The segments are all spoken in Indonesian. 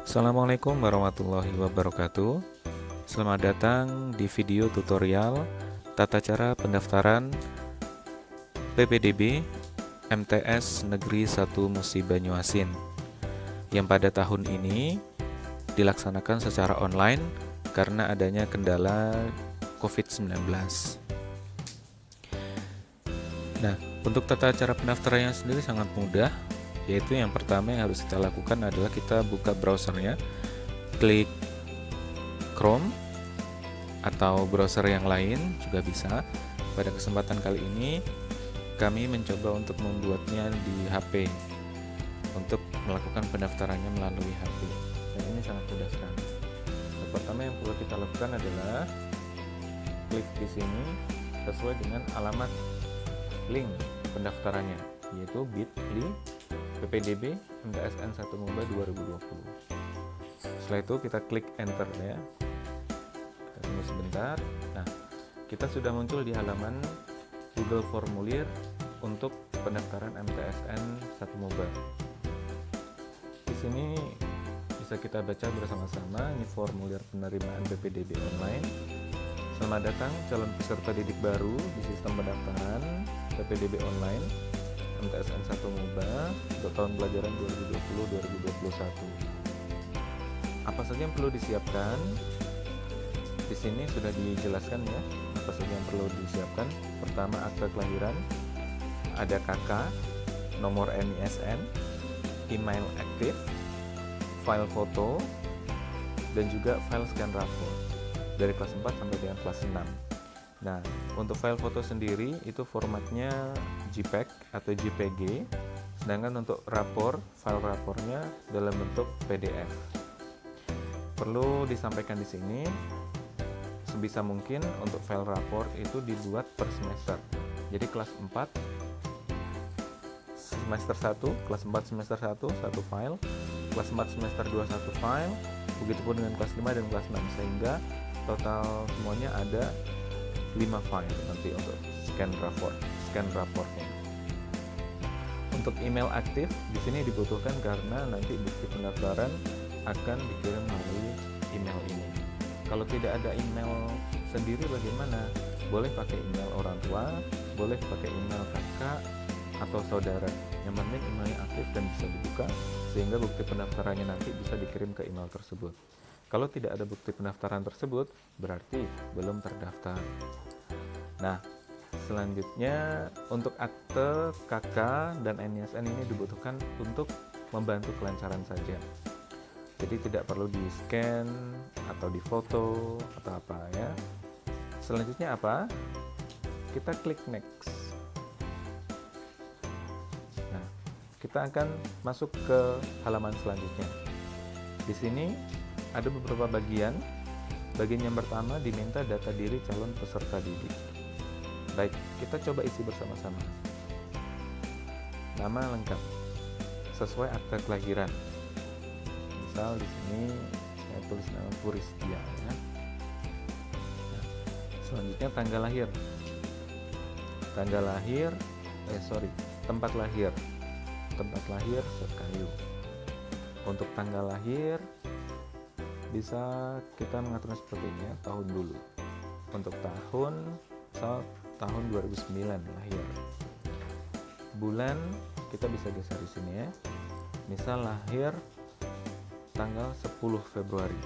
Assalamualaikum warahmatullahi wabarakatuh. Selamat datang di video tutorial tata cara pendaftaran PPDB MTS Negeri 1 Musi Banyuasin yang pada tahun ini dilaksanakan secara online karena adanya kendala COVID-19. Nah, untuk tata cara pendaftarannya sendiri sangat mudah, yaitu yang pertama yang harus kita lakukan adalah kita buka browsernya, klik Chrome atau browser yang lain juga bisa. Pada kesempatan kali ini kami mencoba untuk membuatnya di HP untuk melakukan pendaftarannya melalui HP, dan ini sangat mudah sekali. Yang pertama yang perlu kita lakukan adalah klik di sini sesuai dengan alamat link pendaftarannya, yaitu bit.ly PPDB MTSN 1 MUBA 2020. Setelah itu kita klik enter ya. Kita tunggu sebentar. Nah, kita sudah muncul di halaman Google Formulir untuk pendaftaran MTSN 1 MUBA. Di sini bisa kita baca bersama-sama, ini formulir penerimaan PPDB online. Selamat datang calon peserta didik baru di sistem pendaftaran PPDB online MTSN 1 MUBA untuk tahun pelajaran 2020-2021. Apa saja yang perlu disiapkan? Di sini sudah dijelaskan ya, apa saja yang perlu disiapkan. Pertama, akte kelahiran, ada KK, nomor NISN, email aktif, file foto, dan juga file scan rapor dari kelas 4 sampai dengan kelas 6. Nah, untuk file foto sendiri itu formatnya JPEG atau JPG, sedangkan untuk rapor, file rapornya dalam bentuk PDF. Perlu disampaikan di sini, sebisa mungkin untuk file rapor itu dibuat per semester. Jadi kelas 4 semester 1, kelas 4 semester 1 satu file, kelas 4 semester 2 satu file, begitupun dengan kelas 5 dan kelas 6, sehingga total semuanya ada 5 file nanti untuk scan raportnya. Untuk email aktif di sini dibutuhkan karena nanti bukti pendaftaran akan dikirim melalui email ini. Kalau tidak ada email sendiri bagaimana? Boleh pakai email orang tua, boleh pakai email kakak atau saudara. Yang penting emailnya aktif dan bisa dibuka sehingga bukti pendaftarannya nanti bisa dikirim ke email tersebut. Kalau tidak ada bukti pendaftaran tersebut, berarti belum terdaftar. Nah, selanjutnya untuk akte KK dan NISN ini dibutuhkan untuk membantu kelancaran saja. Jadi tidak perlu di-scan atau di-foto atau apa ya. Selanjutnya apa? Kita klik next. Nah, kita akan masuk ke halaman selanjutnya. Di sini ada beberapa bagian. Bagian yang pertama diminta data diri calon peserta didik. Baik, kita coba isi bersama-sama. Nama lengkap sesuai akte kelahiran. Misal di sini saya tulis nama Puristia ya. Nah, selanjutnya tanggal lahir. Tempat lahir. Tempat lahir Sekayu. Untuk tanggal lahir bisa kita mengaturnya seperti ini ya, tahun dulu. Untuk tahun, misal tahun 2009 lahir. Bulan kita bisa geser di sini ya. Misal lahir tanggal 10 Februari.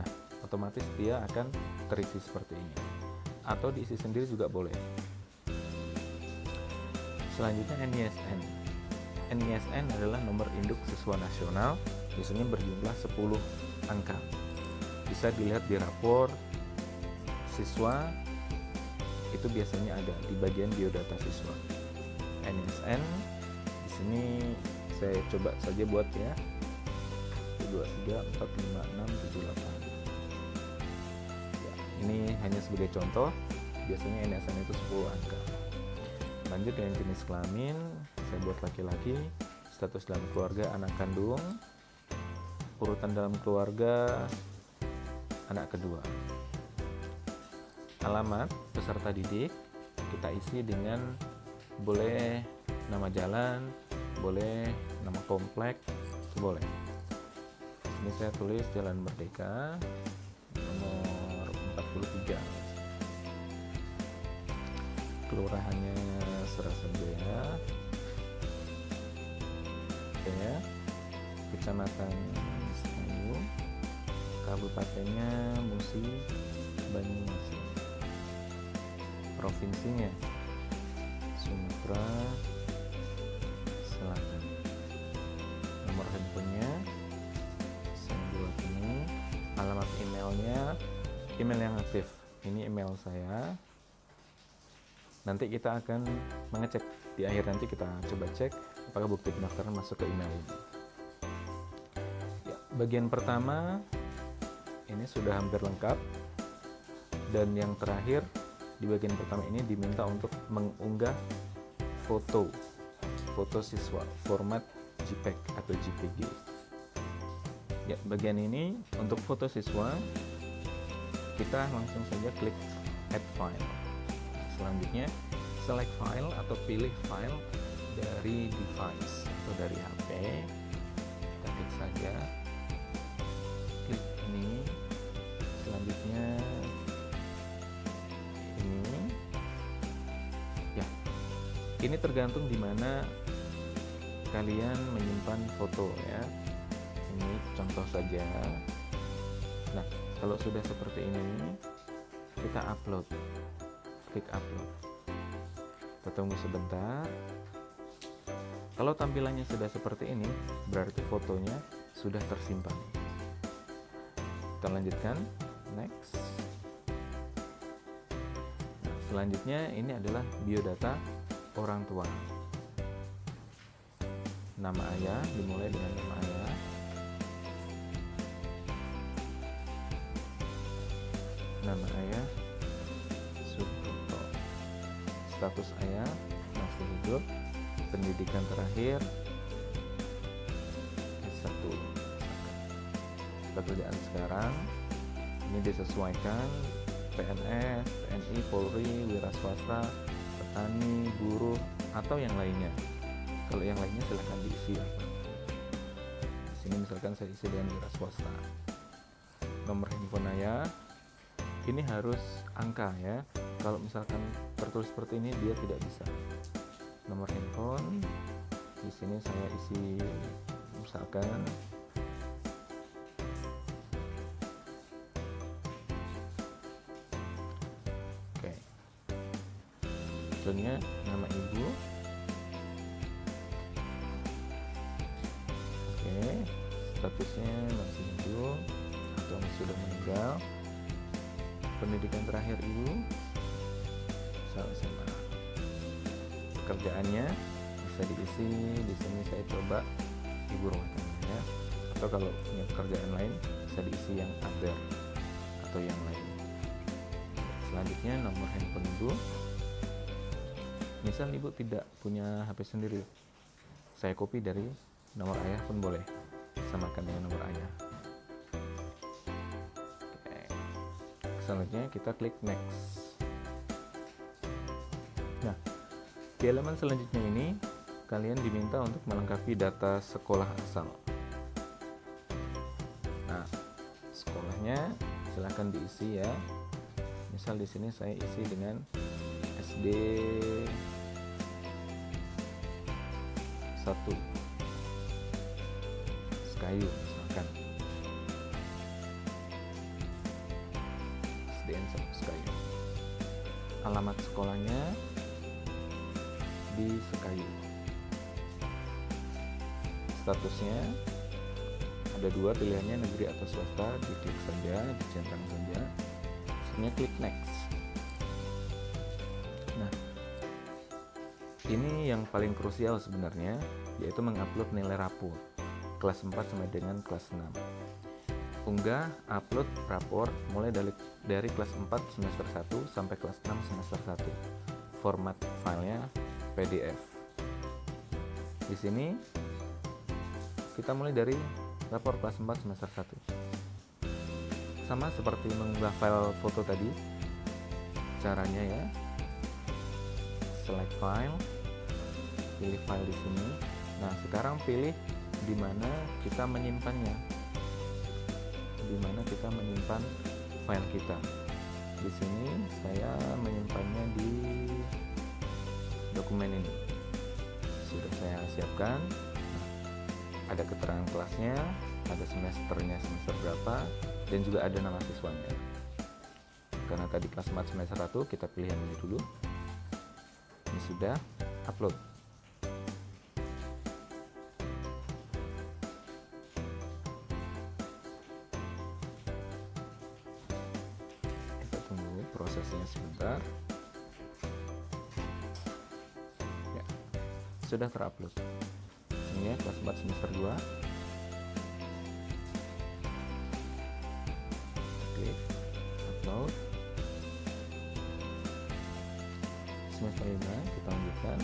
Nah, otomatis dia akan terisi seperti ini. Atau diisi sendiri juga boleh. Selanjutnya NISN. NISN adalah nomor induk siswa nasional, biasanya berjumlah 10 angka. Bisa dilihat di rapor siswa, itu biasanya ada di bagian biodata siswa. NISN di sini saya coba saja buat ya. 234567 ya, ini hanya sebagai contoh. Biasanya NISN itu 10 angka. Lanjut dengan jenis kelamin, saya buat laki-laki. Status dalam keluarga anak kandung. Urutan dalam keluarga anak kedua. Alamat peserta didik kita isi dengan boleh nama jalan, boleh nama komplek, boleh. Ini saya tulis Jalan Merdeka nomor 43. Kelurahannya Serasan Jaya. Oke. Kecamatan Sekayu. Kabupatennya Musi Banyumas. Provinsinya Sumatera Selatan. Nomor handphonenya saya buat ini. Alamat emailnya, email yang aktif. Ini email saya. Nanti kita akan mengecek di akhir, nanti kita coba cek apakah bukti pendaftaran masuk ke email ini. Ya, bagian pertama ini sudah hampir lengkap, dan yang terakhir di bagian pertama ini diminta untuk mengunggah foto siswa format JPEG atau JPG. Ya, bagian ini untuk foto siswa kita langsung saja klik add file. Selanjutnya select file atau pilih file dari device atau dari HP. Kita klik saja, klik ini. Selanjutnya ini, ya, ini tergantung di mana kalian menyimpan foto ya. Ini contoh saja. Nah, kalau sudah seperti ini, kita upload. Klik upload. Kita tunggu sebentar. Kalau tampilannya sudah seperti ini, berarti fotonya sudah tersimpan. Kita lanjutkan. Next. Selanjutnya ini adalah biodata orang tua. Nama ayah, dimulai dengan nama ayah. Nama ayah Suprapto. Status ayah masih hidup. Pendidikan terakhir S1. Pekerjaan sekarang ini disesuaikan PNS, TNI, Polri, wira swasta, petani, buruh, atau yang lainnya. Kalau yang lainnya silahkan diisi. Di sini misalkan saya isi dengan wira swasta. Nomor handphone ayah ini harus angka ya. Kalau misalkan tertulis seperti ini dia tidak bisa. Nomor handphone di sini saya isi misalkan contohnya nama ibu. Oke, statusnya masih hidup atau sudah meninggal. Pendidikan terakhir ibu SMA. Pekerjaannya bisa diisi di sini, saya coba ibu rumah tangga, atau kalau punya pekerjaan lain bisa diisi yang other atau yang lain. Selanjutnya nomor handphone ibu. Misal ibu tidak punya HP sendiri, saya copy dari nomor ayah pun boleh, samakan dengan nomor ayah. Oke. Selanjutnya kita klik next. Nah, di halaman selanjutnya ini kalian diminta untuk melengkapi data sekolah asal. Nah, sekolahnya silahkan diisi ya. Misal di sini saya isi dengan SD 1 Sekayu misalkan. SDN 1 Sekayu. Alamat sekolahnya di Sekayu. Statusnya ada dua pilihannya, negeri atau swasta. Diklik saja, dicentang saja. Selanjutnya klik next. Nah, ini yang paling krusial sebenarnya, yaitu mengupload nilai rapor kelas 4 sampai dengan kelas 6. Unggah upload rapor mulai dari kelas 4 semester 1 sampai kelas 6 semester 1. Format filenya PDF. Di sini kita mulai dari rapor kelas 4 semester 1. Sama seperti mengunggah file foto tadi. Caranya ya, select file, pilih file di sini. Nah, sekarang pilih di mana kita menyimpannya. kita menyimpan file kita. Di sini saya menyimpannya di dokumen ini. Sudah saya siapkan. Ada keterangan kelasnya, ada semesternya semester berapa, dan juga ada nama siswanya. Karena tadi kelas 4 semester 1, kita pilih yang ini dulu. Ini sudah upload. Kita tunggu prosesnya sebentar. Ya, sudah terupload. Ini ya, kelas 4 semester 2. Klik upload. Semester 5 kita lanjutkan.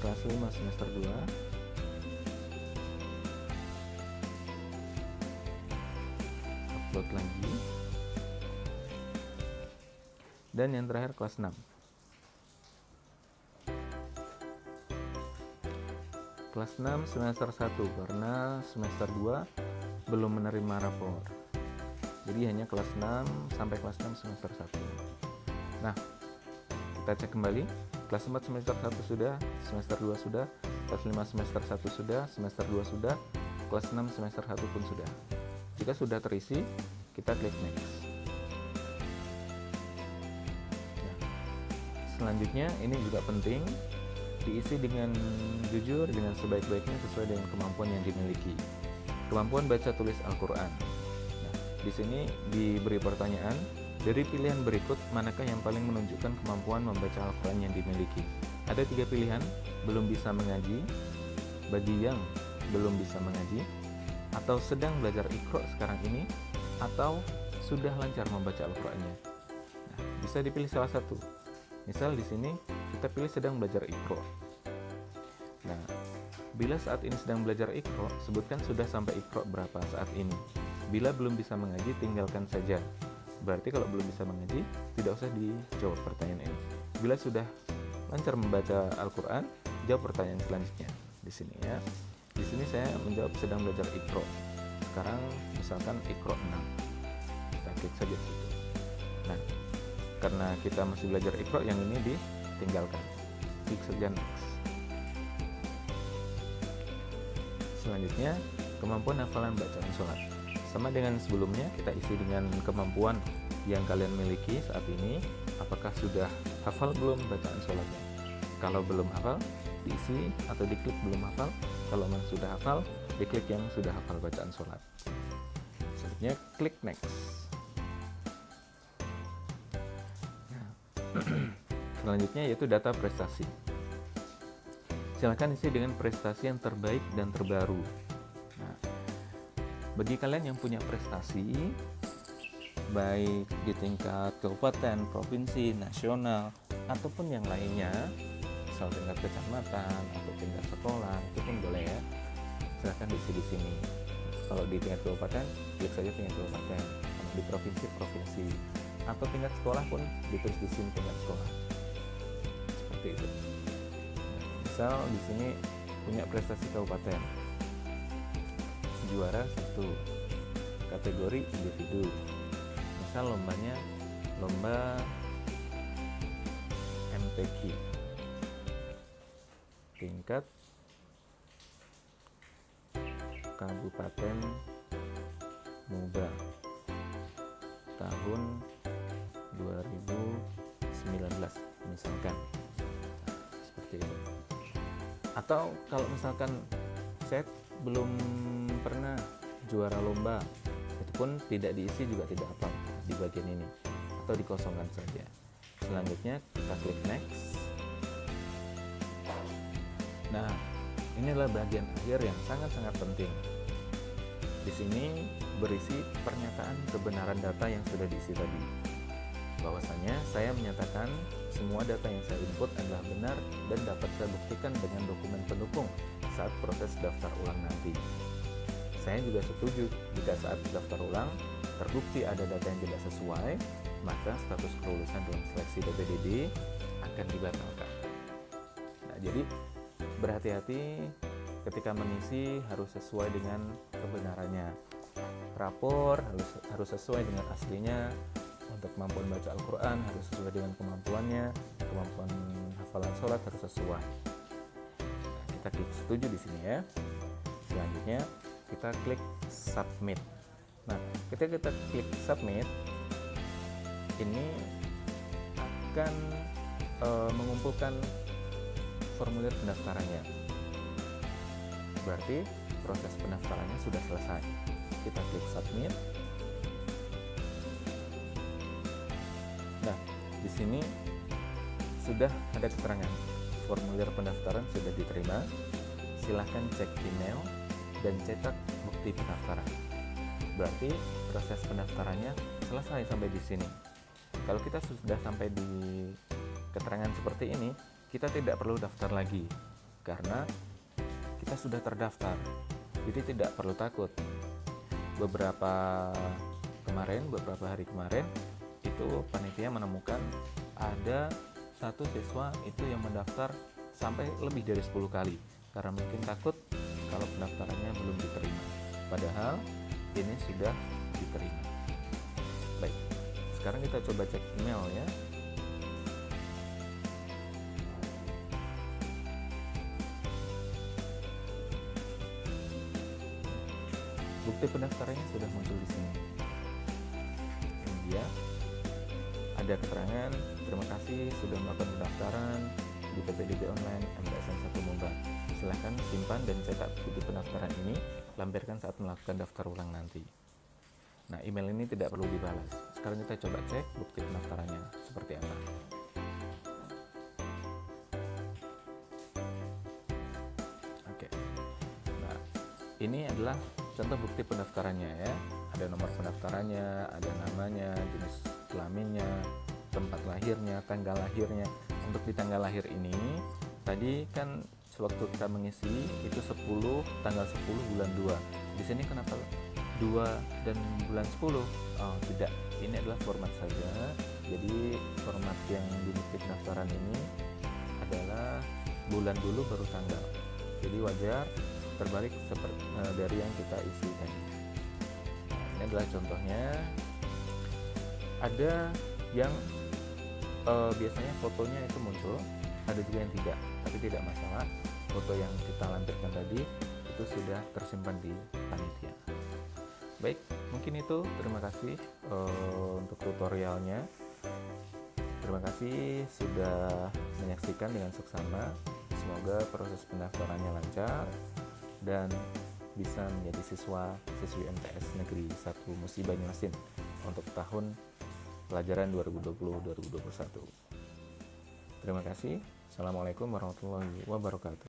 Kelas 5 semester 2. Upload lagi. Dan yang terakhir kelas 6. Kelas 6 semester 1, karena semester 2 belum menerima rapor. Jadi hanya kelas 6 sampai kelas 6 semester 1. Nah, kita cek kembali. Kelas 4 semester 1 sudah, semester 2 sudah, kelas 5 semester 1 sudah, semester 2 sudah, kelas 6 semester 1 pun sudah. Jika sudah terisi, kita klik next. Selanjutnya, ini juga penting, diisi dengan jujur, dengan sebaik-baiknya sesuai dengan kemampuan yang dimiliki. Kemampuan baca tulis Al-Quran. Nah, di sini diberi pertanyaan, dari pilihan berikut, manakah yang paling menunjukkan kemampuan membaca Al-Quran yang dimiliki? Ada 3 pilihan, belum bisa mengaji, bagi yang belum bisa mengaji, atau sedang belajar Iqra sekarang ini, atau sudah lancar membaca Al-Qurannya. Nah, bisa dipilih salah satu. Misal di sini kita pilih sedang belajar Iqra. Nah, bila saat ini sedang belajar Iqra, sebutkan sudah sampai Iqra berapa saat ini. Bila belum bisa mengaji, tinggalkan saja. Berarti kalau belum bisa mengaji, tidak usah dijawab pertanyaan ini. Bila sudah lancar membaca Al-Quran, jawab pertanyaan selanjutnya. Di sini ya. Di sini saya menjawab sedang belajar Iqra. Sekarang misalkan Iqra 6. Kita klik saja di situ. Nah, karena kita masih belajar Iqra, yang ini ditinggalkan. Klik saja next. Selanjutnya, kemampuan hafalan bacaan sholat. Sama dengan sebelumnya, kita isi dengan kemampuan yang kalian miliki saat ini. Apakah sudah hafal belum bacaan sholatnya? Kalau belum hafal, diisi atau diklik belum hafal. Kalau memang sudah hafal, diklik yang sudah hafal bacaan sholat. Selanjutnya, klik next. Selanjutnya yaitu data prestasi. Silakan isi dengan prestasi yang terbaik dan terbaru. Nah, bagi kalian yang punya prestasi baik di tingkat kabupaten, provinsi, nasional, ataupun yang lainnya, misal tingkat kecamatan atau tingkat sekolah, itu pun boleh ya. Silakan diisi di sini. Kalau di tingkat kabupaten, klik saja tingkat kabupaten. Kalau di provinsi, provinsi. Atau tingkat sekolah pun ditulis di sini tingkat sekolah. Seperti itu. Misal di sini punya prestasi kabupaten, juara 1 kategori individu. Misal lombanya lomba MTQ tingkat Kabupaten Muba tahun 2019 misalkan. Seperti itu. Atau kalau misalkan saya belum pernah juara lomba, itu pun tidak diisi juga tidak apa di bagian ini, atau dikosongkan saja. Selanjutnya kita klik next. Nah, inilah bagian akhir yang sangat-sangat penting. Di sini berisi pernyataan kebenaran data yang sudah diisi tadi. Bahwasanya saya menyatakan semua data yang saya input adalah benar dan dapat saya buktikan dengan dokumen pendukung saat proses daftar ulang nanti. Saya juga setuju jika saat daftar ulang terbukti ada data yang tidak sesuai, maka status kelulusan dalam seleksi DPDD akan dibatalkan. Jadi berhati-hati ketika mengisi, harus sesuai dengan kebenarannya. Rapor harus sesuai dengan aslinya. Untuk kemampuan baca Al-Quran harus sesuai dengan kemampuannya. Kemampuan hafalan sholat harus sesuai. Nah, kita klik setuju di sini ya. Selanjutnya kita klik submit. Nah, ketika kita klik submit, ini akan mengumpulkan formulir pendaftarannya. Berarti proses pendaftarannya sudah selesai. Kita klik submit. Nah, di sini sudah ada keterangan formulir pendaftaran sudah diterima. Silahkan cek email dan cetak bukti pendaftaran. Berarti proses pendaftarannya selesai sampai di sini. Kalau kita sudah sampai di keterangan seperti ini, kita tidak perlu daftar lagi karena kita sudah terdaftar. Jadi tidak perlu takut. Beberapa hari kemarin itu panitia menemukan ada satu siswa itu yang mendaftar sampai lebih dari 10 kali karena mungkin takut kalau pendaftarannya belum diterima. Padahal ini sudah diterima. Baik, sekarang kita coba cek email ya. Bukti pendaftarannya sudah muncul di sini. Ini dia. Ada keterangan, terima kasih sudah melakukan pendaftaran di PPDB Online MTSN 1 Moba. Silahkan simpan dan cetak bukti pendaftaran ini, lampirkan saat melakukan daftar ulang nanti. Nah, email ini tidak perlu dibalas. Sekarang kita coba cek bukti pendaftarannya seperti apa. Oke. Nah, ini adalah contoh bukti pendaftarannya ya. Ada nomor pendaftarannya, ada namanya, jenis kelaminnya, tempat lahirnya, tanggal lahirnya. Untuk di tanggal lahir ini, tadi kan sewaktu kita mengisi itu tanggal 10 bulan 2. Di sini kenapa 2 dan bulan 10? Oh, tidak. Ini adalah format saja. Jadi format yang di bukti pendaftaran ini adalah bulan dulu baru tanggal. Jadi wajar terbalik seperti dari yang kita isi tadi. Nah, ini adalah contohnya. Ada yang biasanya fotonya itu muncul, ada juga yang tidak, tapi tidak masalah. Foto yang kita lampirkan tadi itu sudah tersimpan di panitia. Baik, mungkin itu. Terima kasih untuk tutorialnya. Terima kasih sudah menyaksikan dengan seksama. Semoga proses pendaftarannya lancar dan bisa menjadi siswi MTS Negeri 1 Musi Banyuasin untuk tahun pelajaran 2020-2021. Terima kasih. Assalamualaikum warahmatullahi wabarakatuh.